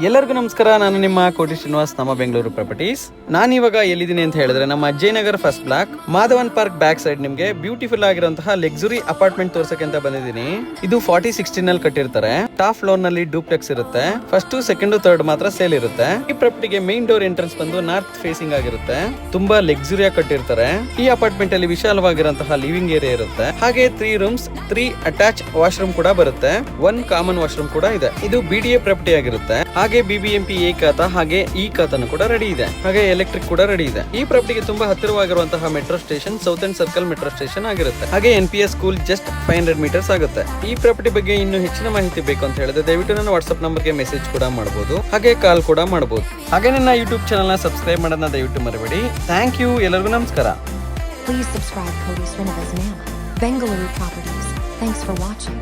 ಎಲ್ಲರಿಗೂ ನಮಸ್ಕಾರ. ನಾನು ನಿಮ್ಮ ಕೋಟಿ ಶ್ರೀನಿವಾಸ್, ನಮ್ಮ ಬೆಂಗಳೂರು ಪ್ರಾಪರ್ಟೀಸ್. ನಾನು ಇವಾಗ ಎಲ್ಲಿದ್ದೀನಿ ಅಂತ ಹೇಳಿದ್ರೆ ನಮ್ಮ Ajayanagar first block Madhavan park back side ನಿಮ್ಗೆ ಬ್ಯೂಟಿಫುಲ್ ಆಗಿರುವಂತಹ ಲಕ್ಸುರಿ ಅಪಾರ್ಟ್ಮೆಂಟ್ ತೋರ್ಸಕ್ಕೆ ಅಂತ ಬಂದಿದ್ದೀನಿ. ಇದು 40-60 ನಲ್ಲಿ ಕಟ್ಟಿರ್ತಾರೆ. ಟಾಪ್ ಫ್ಲೋರ್ ನಲ್ಲಿ ಡೂಪ್ಲೆಕ್ಸ್ ಇರುತ್ತೆ. ಫಸ್ಟ್, ಸೆಕೆಂಡ್, ಥರ್ಡ್ ಮಾತ್ರ ಸೇಲ್ ಇರುತ್ತೆ. ಈ ಪ್ರಾಪರ್ಟಿಗೆ ಮೇನ್ ಡೋರ್ ಎಂಟ್ರೆನ್ಸ್ ಬಂದು ನಾರ್ತ್ ಫೇಸಿಂಗ್ ಆಗಿರುತ್ತೆ. ತುಂಬಾ ಲಕ್ಸುರಿ ಆಗಿ ಕಟ್ಟಿರ್ತಾರೆ. ಈ ಅಪಾರ್ಟ್ಮೆಂಟ್ ಅಲ್ಲಿ ವಿಶಾಲವಾಗಿರುವಂತಹ ಲಿವಿಂಗ್ ಏರಿಯಾ ಇರುತ್ತೆ. ಹಾಗೆ 3 ರೂಮ್ಸ್, 3 ಅಟ್ಯಾಚ್ ವಾಶ್ರೂಮ್ ಕೂಡ ಬರುತ್ತೆ. 1 ಕಾಮನ್ ವಾಶ್ರೂಮ್ ಕೂಡ ಇದೆ. ಇದು BDA ಪ್ರಾಪರ್ಟಿ ಆಗಿರುತ್ತೆ. ಹಾಗೆ BBMP ಎ ಖಾತಾ ಹಾಗೆ ಈ ಖಾತಾನು ಕೂಡ ರೆಡಿ ಇದೆ. ಹಾಗೆ ಎಲೆಕ್ಟ್ರಿಕ್ ಕೂಡ ರೆಡಿ ಇದೆ. ಈ ಪ್ರಾಪರ್ಟಿಗೆ ತುಂಬಾ ಹತ್ತಿರವಾಗಿರುವಂತಹ metro station south end circle metro station ಆಗಿರುತ್ತೆ. ಹಾಗೆ NPS ಸ್ಕೂಲ್ ಜಸ್ಟ್ 500 ಮೀಟರ್ಸ್ ಆಗುತ್ತೆ. ಈ ಪ್ರಾಪರ್ಟಿ ಬಗ್ಗೆ ಇನ್ನೂ ಹೆಚ್ಚಿನ ಮಾಹಿತಿ ಬೇಕು ಅಂತ ಹೇಳಿದ್ರೆ ದಯವಿಟ್ಟು ನನ್ನ ವಾಟ್ಸ್ಆಪ್ ನಂಬರ್ಗೆ ಮೆಸೇಜ್ ಕೂಡ ಮಾಡಬಹುದು, ಹಾಗೆ ಕಾಲ್ ಕೂಡ ಮಾಡಬಹುದು. ಹಾಗೆ ನನ್ನ ಯೂಟ್ಯೂಬ್ ಚಾನಲ್ ನ ಸಬ್ಸ್ಕ್ರೈಬ್ ಮಾಡೋದನ್ನ ದಯವಿಟ್ಟು ಮರಿಬೇಡಿ. Thank you. ಎಲ್ಲರಿಗೂ ನಮಸ್ಕಾರ. Please subscribe Koti Srinivas now. Bengaluru Properties. Thanks for watching.